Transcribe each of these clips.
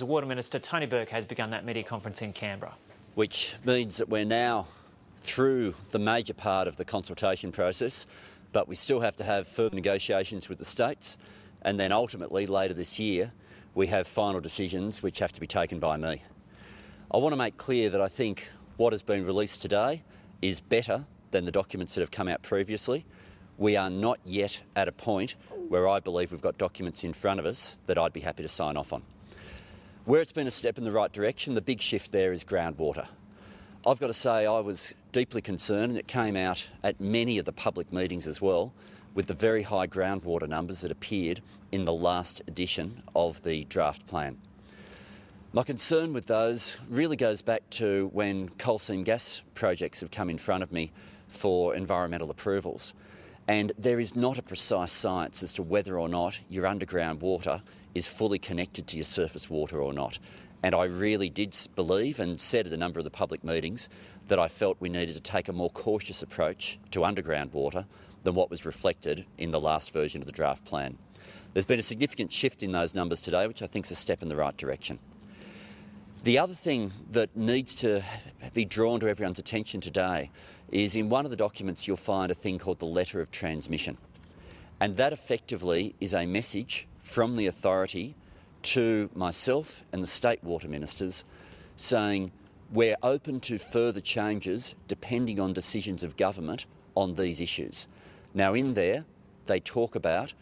The Water Minister, Tony Burke, has begun that media conference in Canberra. Which means that we're now through the major part of the consultation process, but we still have to have further negotiations with the states, and then ultimately later this year we have final decisions which have to be taken by me. I want to make clear that I think what has been released today is better than the documents that have come out previously. We are not yet at a point where I believe we've got documents in front of us that I'd be happy to sign off on. Where it's been a step in the right direction, the big shift there is groundwater. I've got to say I was deeply concerned, and it came out at many of the public meetings as well, with the very high groundwater numbers that appeared in the last edition of the draft plan. My concern with those really goes back to when coal seam gas projects have come in front of me for environmental approvals. And there is not a precise science as to whether or not your underground water is fully connected to your surface water or not. And I really did believe, and said at a number of the public meetings, that I felt we needed to take a more cautious approach to underground water than what was reflected in the last version of the draft plan. There's been a significant shift in those numbers today, which I think is a step in the right direction. The other thing that needs to be drawn to everyone's attention today is in one of the documents you'll find a thing called the letter of transmission. And that effectively is a message from the authority to myself and the state water ministers saying we're open to further changes depending on decisions of government on these issues. Now in there they talk about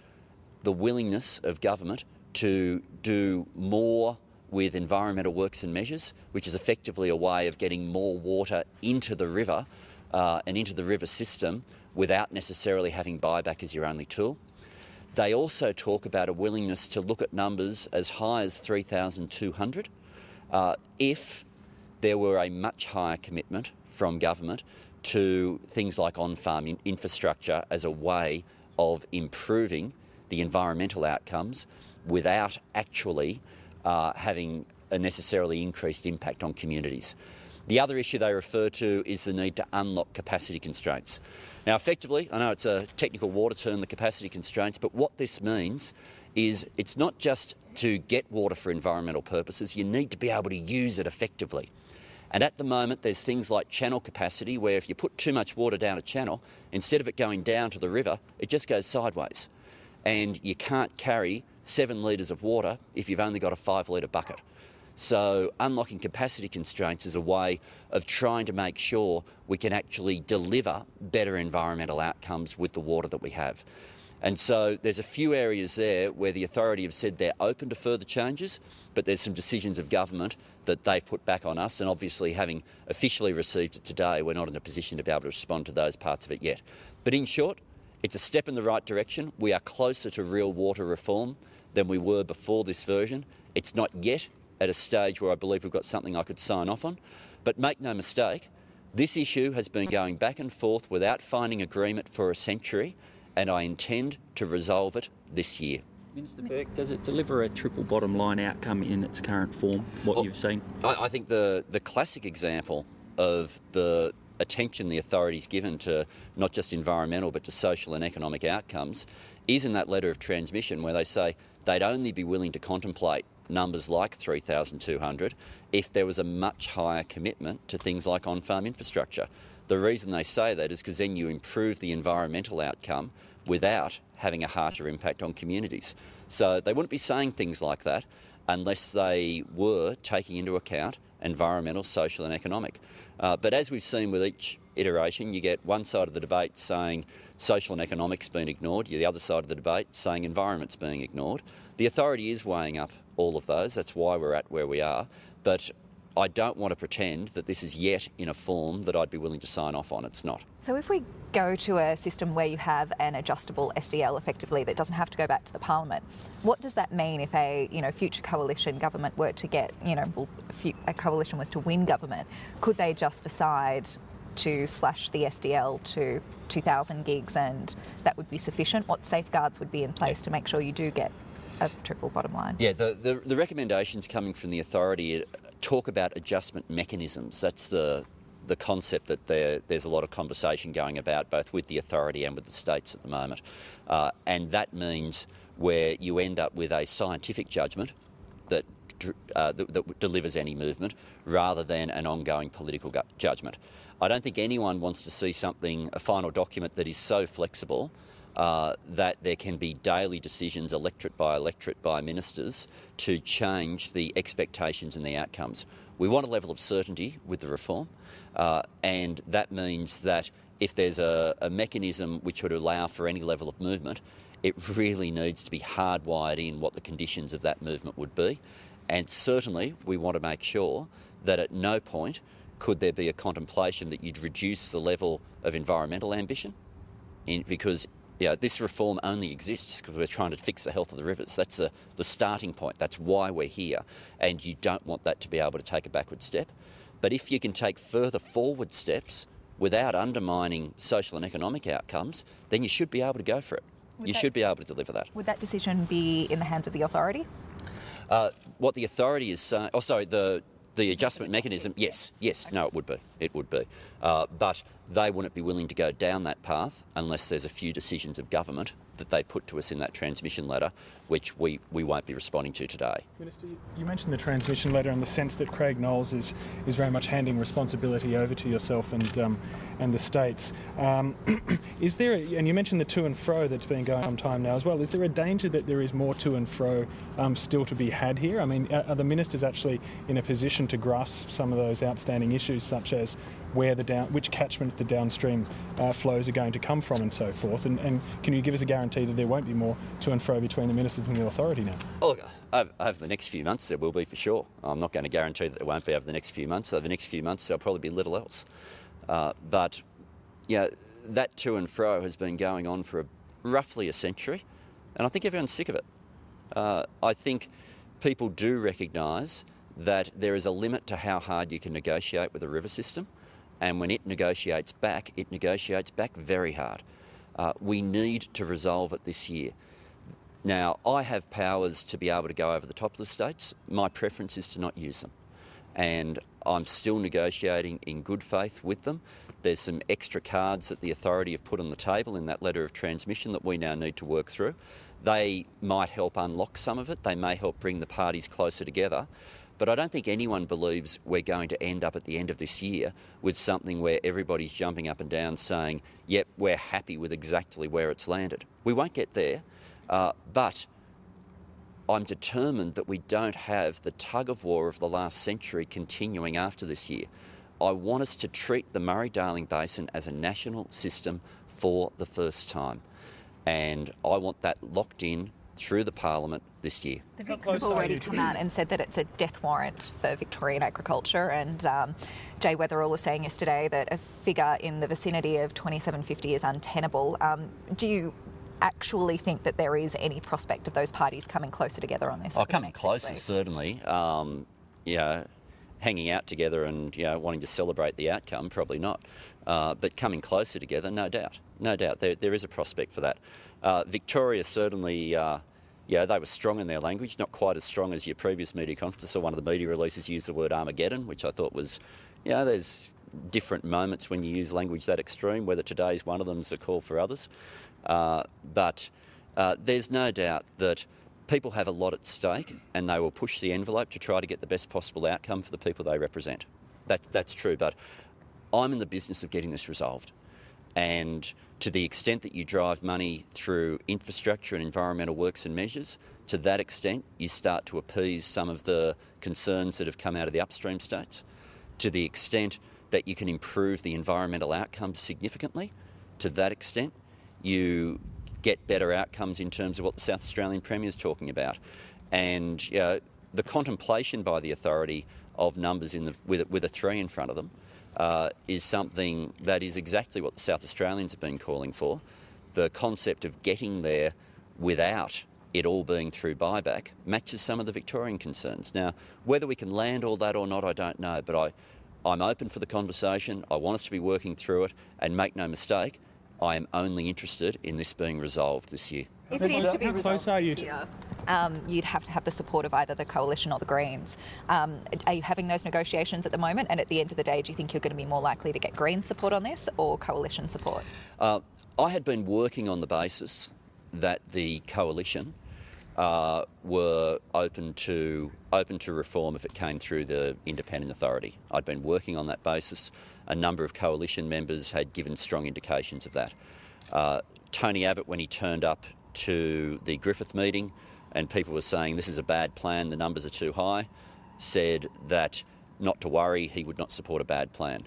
the willingness of government to do more with environmental works and measures, which is effectively a way of getting more water into the river and into the river system without necessarily having buyback as your only tool. They also talk about a willingness to look at numbers as high as 3,200 if there were a much higher commitment from government to things like on-farm infrastructure as a way of improving the environmental outcomes without actually having a necessarily increased impact on communities. The other issue they refer to is the need to unlock capacity constraints. Now, effectively, I know it's a technical water term, the capacity constraints, but what this means is it's not just to get water for environmental purposes, you need to be able to use it effectively. And at the moment, there's things like channel capacity, where if you put too much water down a channel, instead of it going down to the river, it just goes sideways. And you can't carry 7 litres of water if you've only got a 5 litre bucket. So unlocking capacity constraints is a way of trying to make sure we can actually deliver better environmental outcomes with the water that we have. And so there's a few areas there where the authority have said they're open to further changes, but there's some decisions of government that they've put back on us, and obviously having officially received it today, we're not in a position to be able to respond to those parts of it yet. But in short, it's a step in the right direction. We are closer to real water reform than we were before this version. It's not yet at a stage where I believe we've got something I could sign off on. But make no mistake, this issue has been going back and forth without finding agreement for a century, and I intend to resolve it this year. Minister Burke, does it deliver a triple bottom line outcome in its current form, you've seen? I think the classic example of the attention the authority's given to not just environmental but to social and economic outcomes is in that letter of transmission, where they say they'd only be willing to contemplate numbers like 3,200 if there was a much higher commitment to things like on-farm infrastructure. The reason they say that is because then you improve the environmental outcome without having a harsher impact on communities. So they wouldn't be saying things like that unless they were taking into account environmental, social and economic. But as we've seen with each iteration, you get one side of the debate saying social and economic's been ignored, the other side of the debate saying environment's being ignored. The authority is weighing up all of those, that's why we're at where we are, but I don't want to pretend that this is yet in a form that I'd be willing to sign off on. It's not. So if we go to a system where you have an adjustable SDL effectively that doesn't have to go back to the Parliament, what does that mean if a future coalition government were to get, a coalition was to win government? Could they just decide to slash the SDL to 2,000 gigs and that would be sufficient? What safeguards would be in place to make sure you do get a triple bottom line? Yeah, the recommendations coming from the authority talk about adjustment mechanisms. That's the concept that there's a lot of conversation going about both with the authority and with the states at the moment. And that means where you end up with a scientific judgment that that delivers any movement, rather than an ongoing political judgment. I don't think anyone wants to see a final document that is so flexible that there can be daily decisions, electorate by ministers, to change the expectations and the outcomes. We want a level of certainty with the reform, and that means that if there's a mechanism which would allow for any level of movement, it really needs to be hardwired in what the conditions of that movement would be. And certainly we want to make sure that at no point could there be a contemplation that you'd reduce the level of environmental ambition, because this reform only exists because we're trying to fix the health of the rivers. That's the starting point. That's why we're here. And you don't want that to be able to take a backward step. But if you can take further forward steps without undermining social and economic outcomes, then you should be able to go for it. You should be able to deliver that. Would that decision be in the hands of the authority? What the authority is saying... The adjustment mechanism, yes, no, it would be. But they wouldn't be willing to go down that path unless there's a few decisions of government that they put to us in that transmission letter, which we won't be responding to today. Minister, you mentioned the transmission letter and the sense that Craig Knowles is very much handing responsibility over to yourself and the states. Is there, and you mentioned the to and fro that's been going on some time now as well, is there a danger that there is more to and fro still to be had here? I mean, are the ministers actually in a position to grasp some of those outstanding issues, such as which catchments the downstream flows are going to come from and so forth? And can you give us a guarantee that there won't be more to and fro between the ministers and the authority now? Oh, look, over the next few months there will be, for sure. I'm not going to guarantee that there won't be over the next few months. Over the next few months there'll probably be little else. But that to and fro has been going on for roughly a century, and I think everyone's sick of it. I think people do recognise that there is a limit to how hard you can negotiate with a river system, and when it negotiates back very hard. We need to resolve it this year. Now, I have powers to be able to go over the top of the states. My preference is to not use them. And I'm still negotiating in good faith with them. There's some extra cards that the authority have put on the table in that letter of transmission that we now need to work through. They might help unlock some of it. They may help bring the parties closer together. But I don't think anyone believes we're going to end up at the end of this year with something where everybody's jumping up and down saying, yep, we're happy with exactly where it's landed. We won't get there, but I'm determined that we don't have the tug-of-war of the last century continuing after this year. I want us to treat the Murray-Darling Basin as a national system for the first time. And I want that locked in through the Parliament this year. The Vics have already come out and said that it's a death warrant for Victorian agriculture, and Jay Weatherall was saying yesterday that a figure in the vicinity of 2750 is untenable. Do you actually think that there is any prospect of those parties coming closer together on this? Coming closer, certainly. Hanging out together and wanting to celebrate the outcome, probably not. But coming closer together, no doubt. No doubt. There is a prospect for that. Victoria certainly, they were strong in their language, not quite as strong as your previous media conference. I saw one of the media releases use the word Armageddon, which I thought was, there's different moments when you use language that extreme, whether today's one of them is a call for others. But there's no doubt that people have a lot at stake and they will push the envelope to try to get the best possible outcome for the people they represent. That's true, but I'm in the business of getting this resolved. And to the extent that you drive money through infrastructure and environmental works and measures, to that extent you start to appease some of the concerns that have come out of the upstream states. To the extent that you can improve the environmental outcomes significantly, to that extent you get better outcomes in terms of what the South Australian Premier is talking about. And the contemplation by the authority of numbers with a 3 in front of them is something that is exactly what the South Australians have been calling for. The concept of getting there without it all being through buyback matches some of the Victorian concerns. Now, whether we can land all that or not, I don't know, but I'm open for the conversation. I want us to be working through it, and make no mistake, I am only interested in this being resolved this year. If it is to be resolved this year, you'd have to have the support of either the Coalition or the Greens. Are you having those negotiations at the moment? And at the end of the day, do you think you're going to be more likely to get Green support on this or Coalition support? I had been working on the basis that the Coalition were open to reform if it came through the independent authority. I'd been working on that basis. A number of coalition members had given strong indications of that. Tony Abbott, when he turned up to the Griffith meeting and people were saying this is a bad plan, the numbers are too high, said that not to worry, he would not support a bad plan.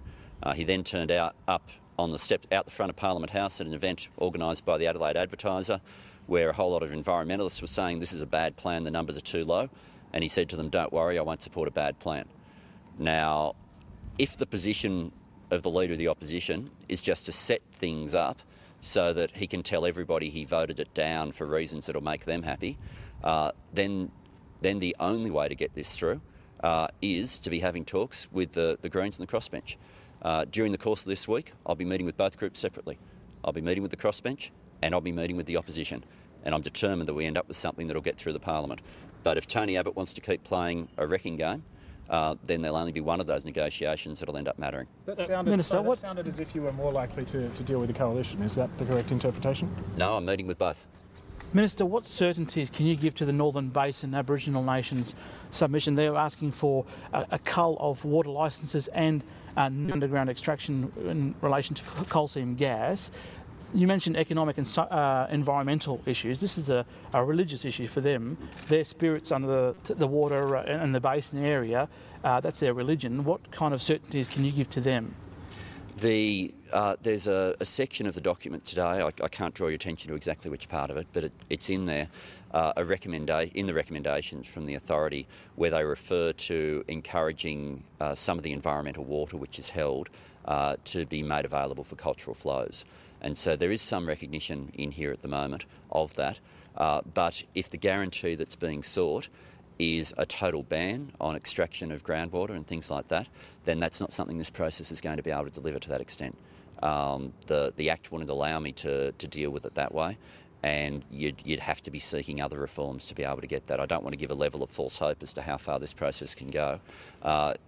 He then turned up on the step out the front of Parliament House at an event organised by the Adelaide Advertiser, where a whole lot of environmentalists were saying this is a bad plan, the numbers are too low, and he said to them, don't worry, I won't support a bad plan. Now, if the position of the Leader of the Opposition is just to set things up so that he can tell everybody he voted it down for reasons that will make them happy, then the only way to get this through is to be having talks with the Greens and the crossbench. During the course of this week, I'll be meeting with both groups separately. I'll be meeting with the crossbench and I'll be meeting with the opposition. And I'm determined that we end up with something that will get through the Parliament. But if Tony Abbott wants to keep playing a wrecking game, then there'll only be one of those negotiations that'll end up mattering. That sounded as if you were more likely to deal with the coalition. Is that the correct interpretation? No, I'm meeting with both. Minister, what certainties can you give to the Northern Basin Aboriginal Nations submission? They're asking for a cull of water licences and underground extraction in relation to coal seam gas. You mentioned economic and environmental issues. This is a religious issue for them. Their spirits under the water and the basin area, that's their religion. What kind of certainties can you give to them? There's a section of the document today, I can't draw your attention to exactly which part of it, but it's in there, in the recommendations from the authority where they refer to encouraging some of the environmental water which is held to be made available for cultural flows. And so there is some recognition in here at the moment of that, but if the guarantee that's being sought is a total ban on extraction of groundwater and things like that, then that's not something this process is going to be able to deliver to that extent. The Act wouldn't allow me to deal with it that way, and you'd have to be seeking other reforms to be able to get that. I don't want to give a level of false hope as to how far this process can go.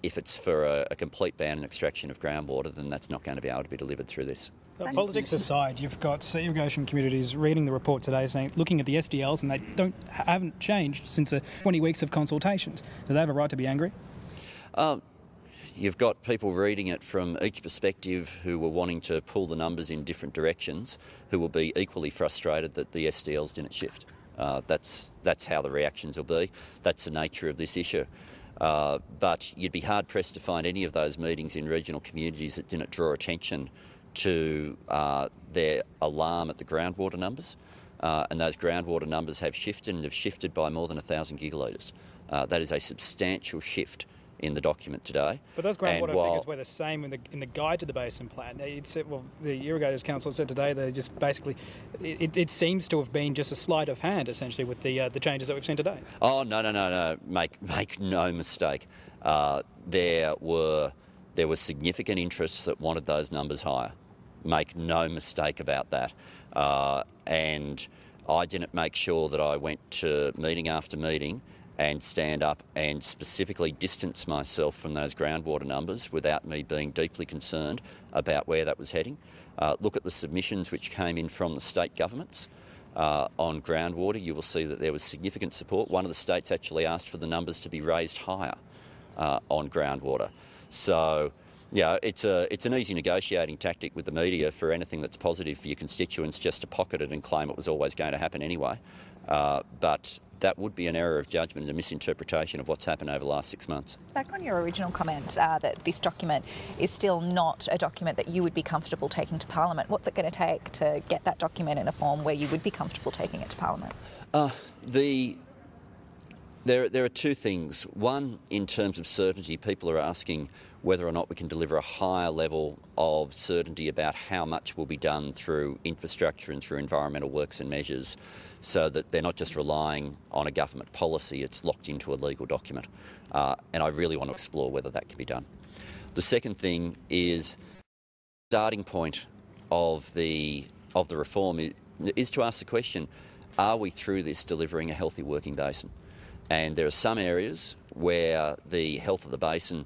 If it's for a complete ban on extraction of groundwater, then that's not going to be able to be delivered through this. Politics aside, you've got irrigation communities reading the report today saying, looking at the SDLs, and they haven't changed since the 20 weeks of consultations. Do they have a right to be angry? You've got people reading it from each perspective who were wanting to pull the numbers in different directions, who will be equally frustrated that the SDLs didn't shift. That's how the reactions will be. That's the nature of this issue. But you'd be hard-pressed to find any of those meetings in regional communities that didn't draw attention to their alarm at the groundwater numbers. And those groundwater numbers have shifted, and have shifted by more than 1,000 gigalitres. That is a substantial shift in the document today. But those groundwater figures were the same in the guide to the basin plan. The Irrigators Council said today they just basically, it seems to have been just a sleight of hand essentially with the changes that we've seen today. Oh no! Make no mistake. There were significant interests that wanted those numbers higher. Make no mistake about that. And I didn't make sure that I went to meeting after meeting and stand up and specifically distance myself from those groundwater numbers without me being deeply concerned about where that was heading. Look at the submissions which came in from the state governments on groundwater. You will see that there was significant support. One of the states actually asked for the numbers to be raised higher on groundwater. So, yeah, it's an easy negotiating tactic with the media for anything that's positive for your constituents, just to pocket it and claim it was always going to happen anyway. But that would be an error of judgment and a misinterpretation of what's happened over the last 6 months. Back on your original comment that this document is still not a document that you would be comfortable taking to Parliament, what's it going to take to get that document in a form where you would be comfortable taking it to Parliament? There are two things. One, in terms of certainty, people are asking whether or not we can deliver a higher level of certainty about how much will be done through infrastructure and through environmental works and measures, so that they're not just relying on a government policy, it's locked into a legal document. And I really want to explore whether that can be done. The second thing is, the starting point of the reform is to ask the question, are we through this delivering a healthy working basin? And there are some areas where the health of the basin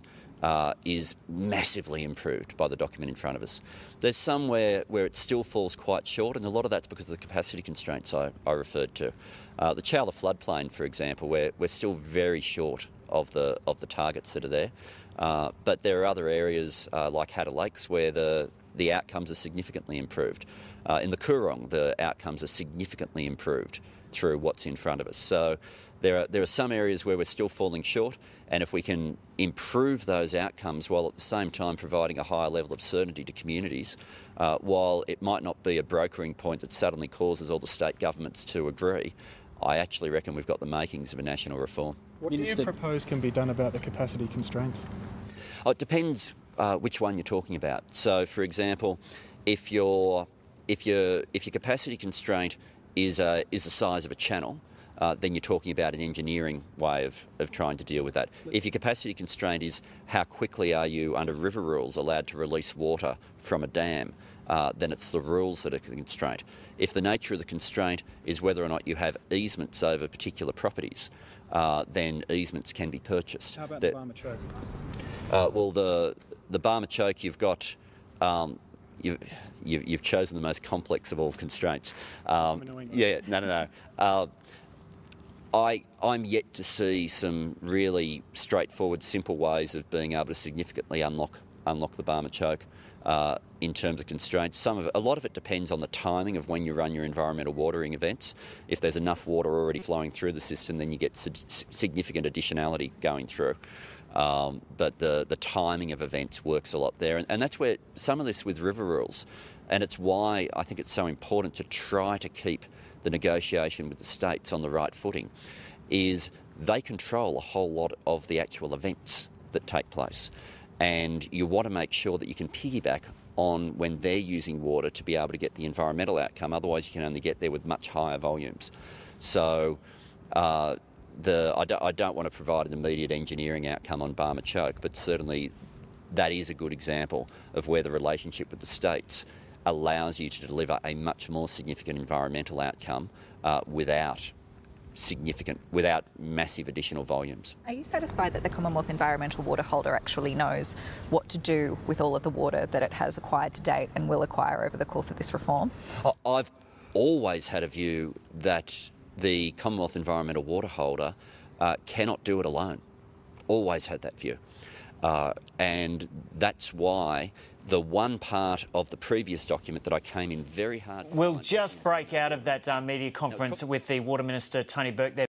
is massively improved by the document in front of us. There's some where it still falls quite short, and a lot of that's because of the capacity constraints I referred to. The Chowla floodplain, for example, we're still very short of the targets that are there. But there are other areas like Hatter Lakes where the outcomes are significantly improved. In the Coorong, the outcomes are significantly improved through what's in front of us. So there are some areas where we're still falling short, and if we can improve those outcomes while at the same time providing a higher level of certainty to communities, while it might not be a brokering point that suddenly causes all the state governments to agree, I actually reckon we've got the makings of a national reform. What do you propose can be done about the capacity constraints? Oh, it depends which one you're talking about. So, for example, if your capacity constraint is the size of a channel, then you're talking about an engineering way of trying to deal with that. If your capacity constraint is how quickly are you, under river rules, allowed to release water from a dam, then it's the rules that are the constraint. If the nature of the constraint is whether or not you have easements over particular properties, then easements can be purchased. How about the Barmah Choke? Well, the Barmah Choke, you've got... You've chosen the most complex of all constraints. Yeah, no. I'm yet to see some really straightforward, simple ways of being able to significantly unlock the Barmah Choke in terms of constraints. A lot of it depends on the timing of when you run your environmental watering events. If there's enough water already flowing through the system, then you get significant additionality going through. But the timing of events works a lot there. And that's where some of this with river rules, and it's why I think it's so important to try to keep the negotiation with the states on the right footing, is they control a whole lot of the actual events that take place. And you want to make sure that you can piggyback on when they're using water to be able to get the environmental outcome. Otherwise, you can only get there with much higher volumes. So I don't want to provide an immediate engineering outcome on Barmah Choke, but certainly that is a good example of where the relationship with the states allows you to deliver a much more significant environmental outcome without massive additional volumes. Are you satisfied that the Commonwealth Environmental Water Holder actually knows what to do with all of the water that it has acquired to date and will acquire over the course of this reform? I've always had a view that the Commonwealth Environmental Water Holder cannot do it alone. Always had that view. And that's why the one part of the previous document that I came in very hard... We'll just break out of that media conference with the Water Minister, Tony Burke, there.